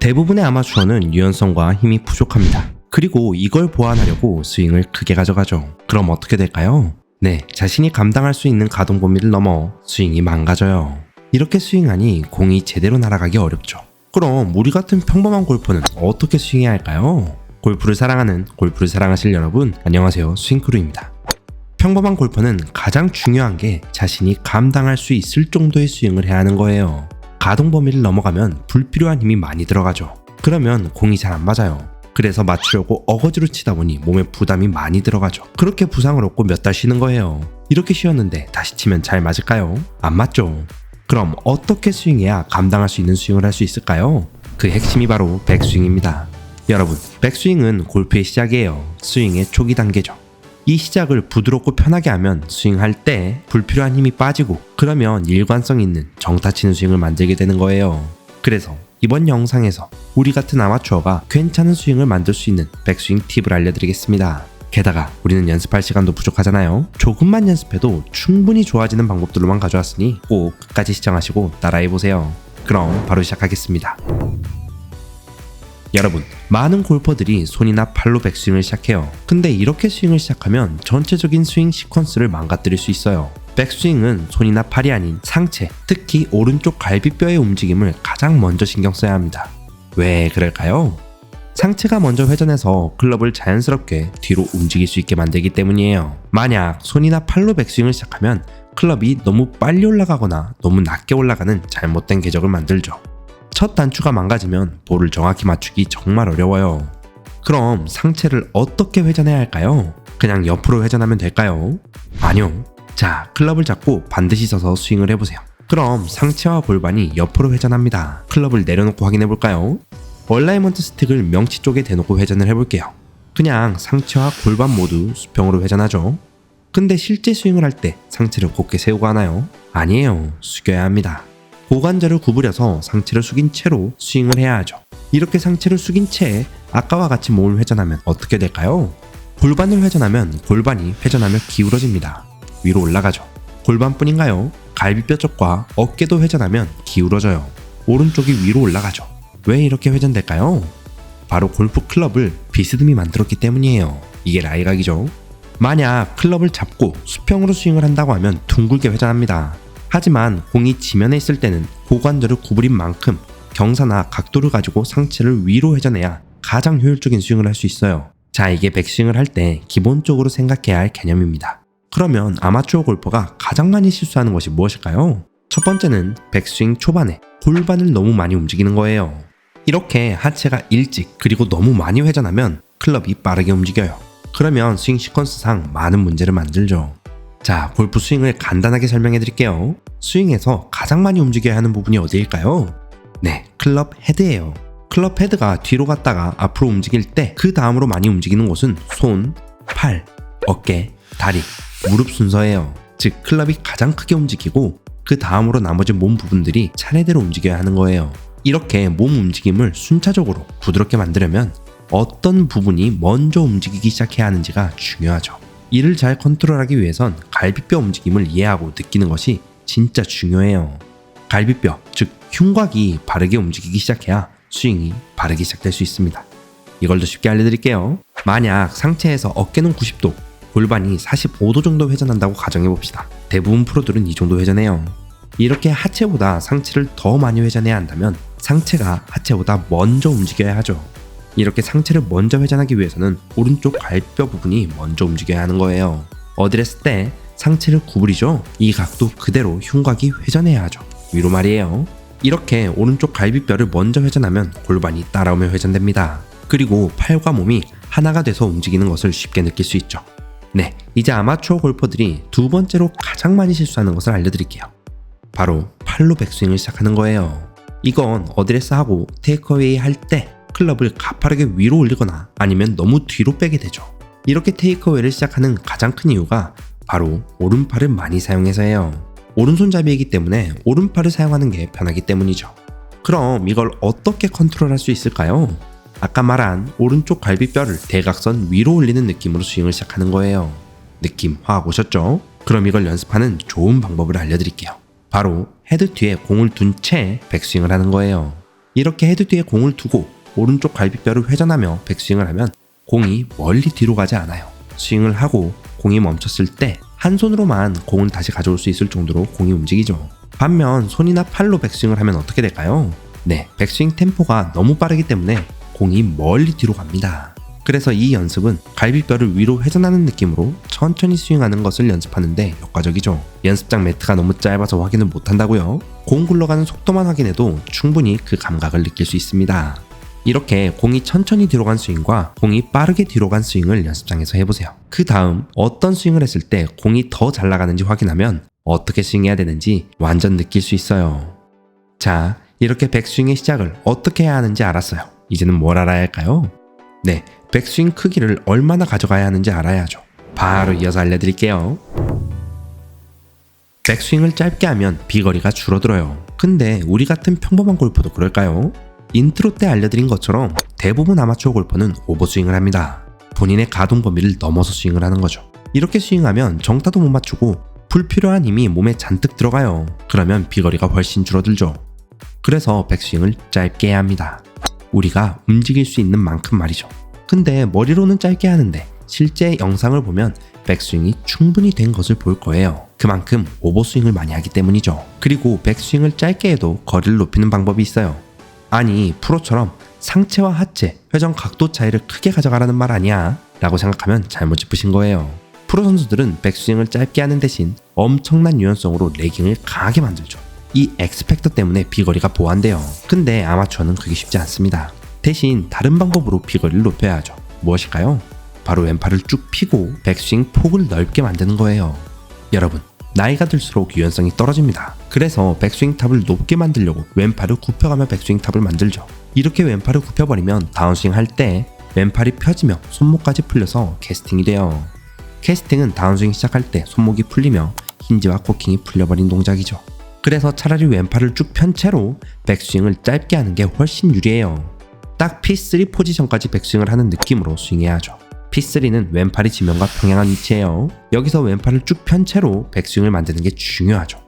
대부분의 아마추어는 유연성과 힘이 부족합니다. 그리고 이걸 보완하려고 스윙을 크게 가져가죠. 그럼 어떻게 될까요? 네, 자신이 감당할 수 있는 가동 범위를 넘어 스윙이 망가져요. 이렇게 스윙하니 공이 제대로 날아가기 어렵죠. 그럼 우리 같은 평범한 골퍼는 어떻게 스윙해야 할까요? 골프를 사랑하는 골프를 사랑하실 여러분, 안녕하세요. 스윙크루입니다. 평범한 골퍼는 가장 중요한 게 자신이 감당할 수 있을 정도의 스윙을 해야 하는 거예요. 가동 범위를 넘어가면 불필요한 힘이 많이 들어가죠. 그러면 공이 잘 안 맞아요. 그래서 맞추려고 어거지로 치다 보니 몸에 부담이 많이 들어가죠. 그렇게 부상을 얻고 몇 달 쉬는 거예요. 이렇게 쉬었는데 다시 치면 잘 맞을까요? 안 맞죠. 그럼 어떻게 스윙해야 감당할 수 있는 스윙을 할 수 있을까요? 그 핵심이 바로 백스윙입니다. 여러분, 백스윙은 골프의 시작이에요. 스윙의 초기 단계죠. 이 시작을 부드럽고 편하게 하면 스윙할 때 불필요한 힘이 빠지고, 그러면 일관성 있는 정타 치는 스윙을 만들게 되는 거예요. 그래서 이번 영상에서 우리 같은 아마추어가 괜찮은 스윙을 만들 수 있는 백스윙 팁을 알려드리겠습니다. 게다가 우리는 연습할 시간도 부족하잖아요. 조금만 연습해도 충분히 좋아지는 방법들로만 가져왔으니 꼭 끝까지 시청하시고 따라해보세요. 그럼 바로 시작하겠습니다. 여러분, 많은 골퍼들이 손이나 팔로 백스윙을 시작해요. 근데 이렇게 스윙을 시작하면 전체적인 스윙 시퀀스를 망가뜨릴 수 있어요. 백스윙은 손이나 팔이 아닌 상체, 특히 오른쪽 갈비뼈의 움직임을 가장 먼저 신경 써야 합니다. 왜 그럴까요? 상체가 먼저 회전해서 클럽을 자연스럽게 뒤로 움직일 수 있게 만들기 때문이에요. 만약 손이나 팔로 백스윙을 시작하면 클럽이 너무 빨리 올라가거나 너무 낮게 올라가는 잘못된 궤적을 만들죠. 첫 단추가 망가지면 볼을 정확히 맞추기 정말 어려워요. 그럼 상체를 어떻게 회전해야 할까요? 그냥 옆으로 회전하면 될까요? 아니요. 자, 클럽을 잡고 반드시 서서 스윙을 해보세요. 그럼 상체와 골반이 옆으로 회전합니다. 클럽을 내려놓고 확인해볼까요? 얼라이먼트 스틱을 명치 쪽에 대놓고 회전을 해볼게요. 그냥 상체와 골반 모두 수평으로 회전하죠. 근데 실제 스윙을 할 때 상체를 곧게 세우고 하나요? 아니에요. 숙여야 합니다. 고관절을 구부려서 상체를 숙인 채로 스윙을 해야 하죠. 이렇게 상체를 숙인 채 아까와 같이 몸을 회전하면 어떻게 될까요? 골반을 회전하면 골반이 회전하며 기울어집니다. 위로 올라가죠. 골반뿐인가요? 갈비뼈 쪽과 어깨도 회전하면 기울어져요. 오른쪽이 위로 올라가죠. 왜 이렇게 회전될까요? 바로 골프 클럽을 비스듬히 만들었기 때문이에요. 이게 라이각이죠. 만약 클럽을 잡고 수평으로 스윙을 한다고 하면 둥글게 회전합니다. 하지만 공이 지면에 있을 때는 고관절을 구부린 만큼 경사나 각도를 가지고 상체를 위로 회전해야 가장 효율적인 스윙을 할 수 있어요. 자, 이게 백스윙을 할 때 기본적으로 생각해야 할 개념입니다. 그러면 아마추어 골퍼가 가장 많이 실수하는 것이 무엇일까요? 첫 번째는 백스윙 초반에 골반을 너무 많이 움직이는 거예요. 이렇게 하체가 일찍 그리고 너무 많이 회전하면 클럽이 빠르게 움직여요. 그러면 스윙 시퀀스상 많은 문제를 만들죠. 자, 골프 스윙을 간단하게 설명해 드릴게요. 스윙에서 가장 많이 움직여야 하는 부분이 어디일까요? 네, 클럽 헤드예요. 클럽 헤드가 뒤로 갔다가 앞으로 움직일 때 그 다음으로 많이 움직이는 곳은 손, 팔, 어깨, 다리, 무릎 순서예요. 즉, 클럽이 가장 크게 움직이고 그 다음으로 나머지 몸 부분들이 차례대로 움직여야 하는 거예요. 이렇게 몸 움직임을 순차적으로 부드럽게 만들려면 어떤 부분이 먼저 움직이기 시작해야 하는지가 중요하죠. 이를 잘 컨트롤하기 위해선 갈비뼈 움직임을 이해하고 느끼는 것이 진짜 중요해요. 갈비뼈, 즉 흉곽이 바르게 움직이기 시작해야 스윙이 바르게 시작될 수 있습니다. 이걸 더 쉽게 알려드릴게요. 만약 상체에서 어깨는 90도, 골반이 45도 정도 회전한다고 가정해봅시다. 대부분 프로들은 이 정도 회전해요. 이렇게 하체보다 상체를 더 많이 회전해야 한다면 상체가 하체보다 먼저 움직여야 하죠. 이렇게 상체를 먼저 회전하기 위해서는 오른쪽 갈비뼈 부분이 먼저 움직여야 하는 거예요. 어디를 했을 때 상체를 구부리죠. 이 각도 그대로 흉곽이 회전해야 하죠. 위로 말이에요. 이렇게 오른쪽 갈비뼈를 먼저 회전하면 골반이 따라오며 회전됩니다. 그리고 팔과 몸이 하나가 돼서 움직이는 것을 쉽게 느낄 수 있죠. 네, 이제 아마추어 골퍼들이 두 번째로 가장 많이 실수하는 것을 알려드릴게요. 바로 팔로 백스윙을 시작하는 거예요. 이건 어드레스 하고 테이크어웨이 할 때 클럽을 가파르게 위로 올리거나 아니면 너무 뒤로 빼게 되죠. 이렇게 테이크어웨이를 시작하는 가장 큰 이유가 바로 오른팔을 많이 사용해서예요. 오른손잡이이기 때문에 오른팔을 사용하는 게 편하기 때문이죠. 그럼 이걸 어떻게 컨트롤할 수 있을까요? 아까 말한 오른쪽 갈비뼈를 대각선 위로 올리는 느낌으로 스윙을 시작하는 거예요. 느낌 화학 오셨죠? 그럼 이걸 연습하는 좋은 방법을 알려드릴게요. 바로 헤드 뒤에 공을 둔 채 백스윙을 하는 거예요. 이렇게 헤드 뒤에 공을 두고 오른쪽 갈비뼈를 회전하며 백스윙을 하면 공이 멀리 뒤로 가지 않아요. 스윙을 하고 공이 멈췄을 때 한 손으로만 공을 다시 가져올 수 있을 정도로 공이 움직이죠. 반면 손이나 팔로 백스윙을 하면 어떻게 될까요? 네, 백스윙 템포가 너무 빠르기 때문에 공이 멀리 뒤로 갑니다. 그래서 이 연습은 갈비뼈를 위로 회전하는 느낌으로 천천히 스윙하는 것을 연습하는데 효과적이죠. 연습장 매트가 너무 짧아서 확인을 못한다고요? 공 굴러가는 속도만 확인해도 충분히 그 감각을 느낄 수 있습니다. 이렇게 공이 천천히 뒤로 간 스윙과 공이 빠르게 뒤로 간 스윙을 연습장에서 해보세요. 그 다음 어떤 스윙을 했을 때 공이 더 잘 나가는지 확인하면 어떻게 스윙해야 되는지 완전 느낄 수 있어요. 자, 이렇게 백스윙의 시작을 어떻게 해야 하는지 알았어요. 이제는 뭘 알아야 할까요? 네, 백스윙 크기를 얼마나 가져가야 하는지 알아야죠. 바로 이어서 알려드릴게요. 백스윙을 짧게 하면 비거리가 줄어들어요. 근데 우리 같은 평범한 골퍼도 그럴까요? 인트로 때 알려드린 것처럼 대부분 아마추어 골퍼는 오버스윙을 합니다. 본인의 가동 범위를 넘어서 스윙을 하는 거죠. 이렇게 스윙하면 정타도 못 맞추고 불필요한 힘이 몸에 잔뜩 들어가요. 그러면 비거리가 훨씬 줄어들죠. 그래서 백스윙을 짧게 해야 합니다. 우리가 움직일 수 있는 만큼 말이죠. 근데 머리로는 짧게 하는데 실제 영상을 보면 백스윙이 충분히 된 것을 볼 거예요. 그만큼 오버스윙을 많이 하기 때문이죠. 그리고 백스윙을 짧게 해도 거리를 높이는 방법이 있어요. 아니, 프로처럼 상체와 하체, 회전 각도 차이를 크게 가져가라는 말 아니야? 라고 생각하면 잘못 짚으신 거예요. 프로 선수들은 백스윙을 짧게 하는 대신 엄청난 유연성으로 레깅을 강하게 만들죠. 이 엑스팩터 때문에 비거리가 보완돼요. 근데 아마추어는 그게 쉽지 않습니다. 대신 다른 방법으로 비거리를 높여야 하죠. 무엇일까요? 바로 왼팔을 쭉 펴고 백스윙 폭을 넓게 만드는 거예요. 여러분, 나이가 들수록 유연성이 떨어집니다. 그래서 백스윙 탑을 높게 만들려고 왼팔을 굽혀가며 백스윙 탑을 만들죠. 이렇게 왼팔을 굽혀버리면 다운스윙 할 때 왼팔이 펴지며 손목까지 풀려서 캐스팅이 돼요. 캐스팅은 다운스윙 시작할 때 손목이 풀리며 힌지와 코킹이 풀려버린 동작이죠. 그래서 차라리 왼팔을 쭉 편 채로 백스윙을 짧게 하는 게 훨씬 유리해요. 딱 P3 포지션까지 백스윙을 하는 느낌으로 스윙해야 하죠. P3는 왼팔이 지면과 평행한 위치예요. 여기서 왼팔을 쭉 편 채로 백스윙을 만드는 게 중요하죠.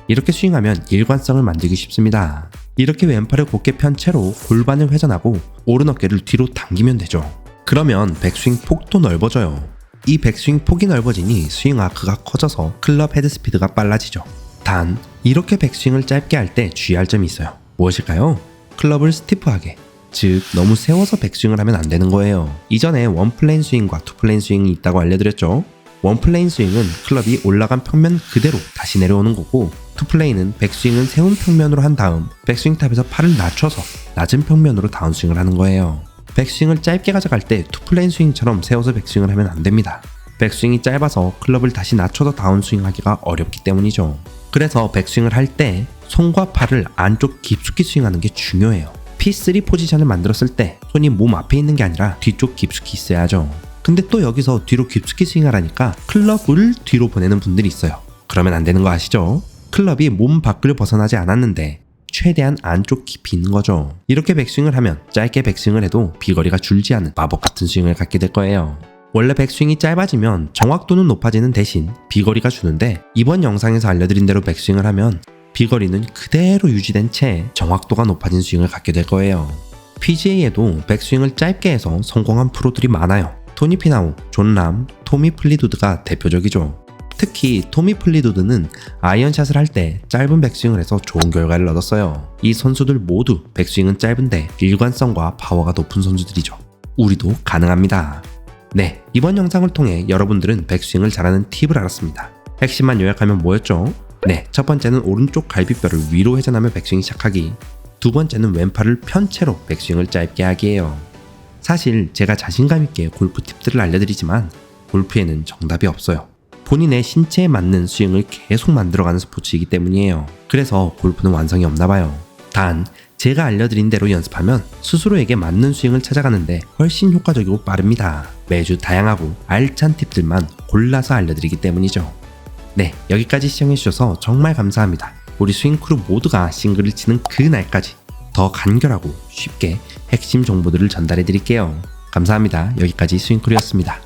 이렇게 스윙하면 일관성을 만들기 쉽습니다. 이렇게 왼팔을 곧게 편 채로 골반을 회전하고 오른 어깨를 뒤로 당기면 되죠. 그러면 백스윙 폭도 넓어져요. 이 백스윙 폭이 넓어지니 스윙 아크가 커져서 클럽 헤드 스피드가 빨라지죠. 단, 이렇게 백스윙을 짧게 할 때 주의할 점이 있어요. 무엇일까요? 클럽을 스티프하게, 즉 너무 세워서 백스윙을 하면 안 되는 거예요. 이전에 원플레인 스윙과 투플레인 스윙이 있다고 알려드렸죠. 원플레인 스윙은 클럽이 올라간 평면 그대로 다시 내려오는 거고, 투플레인은 백스윙은 세운 평면으로 한 다음 백스윙 탑에서 팔을 낮춰서 낮은 평면으로 다운스윙을 하는 거예요. 백스윙을 짧게 가져갈 때 투플레인 스윙처럼 세워서 백스윙을 하면 안 됩니다. 백스윙이 짧아서 클럽을 다시 낮춰서 다운스윙 하기가 어렵기 때문이죠. 그래서 백스윙을 할 때 손과 팔을 안쪽 깊숙이 스윙하는 게 중요해요. P3 포지션을 만들었을 때 손이 몸 앞에 있는 게 아니라 뒤쪽 깊숙이 있어야죠. 근데 또 여기서 뒤로 깊숙이 스윙하라니까 클럽을 뒤로 보내는 분들이 있어요. 그러면 안 되는 거 아시죠? 클럽이 몸 밖을 벗어나지 않았는데 최대한 안쪽 깊이 있는 거죠. 이렇게 백스윙을 하면 짧게 백스윙을 해도 비거리가 줄지 않은 마법 같은 스윙을 갖게 될 거예요. 원래 백스윙이 짧아지면 정확도는 높아지는 대신 비거리가 주는데, 이번 영상에서 알려드린 대로 백스윙을 하면 비거리는 그대로 유지된 채 정확도가 높아진 스윙을 갖게 될 거예요. PGA에도 백스윙을 짧게 해서 성공한 프로들이 많아요. 토니 피나우, 존 람, 토미 플리두드가 대표적이죠. 특히 토미 플리두드는 아이언샷을 할 때 짧은 백스윙을 해서 좋은 결과를 얻었어요. 이 선수들 모두 백스윙은 짧은데 일관성과 파워가 높은 선수들이죠. 우리도 가능합니다. 네, 이번 영상을 통해 여러분들은 백스윙을 잘하는 팁을 알았습니다. 핵심만 요약하면 뭐였죠? 네, 첫 번째는 오른쪽 갈비뼈를 위로 회전하며 백스윙 시작하기. 두 번째는 왼팔을 편 채로 백스윙을 짧게 하기예요. 사실 제가 자신감 있게 골프 팁들을 알려드리지만 골프에는 정답이 없어요. 본인의 신체에 맞는 스윙을 계속 만들어가는 스포츠이기 때문이에요. 그래서 골프는 완성이 없나 봐요. 단, 제가 알려드린 대로 연습하면 스스로에게 맞는 스윙을 찾아가는데 훨씬 효과적이고 빠릅니다. 매주 다양하고 알찬 팁들만 골라서 알려드리기 때문이죠. 네, 여기까지 시청해주셔서 정말 감사합니다. 우리 스윙크루 모두가 싱글을 치는 그 날까지 더 간결하고 쉽게 핵심 정보들을 전달해드릴게요. 감사합니다. 여기까지 스윙크루였습니다.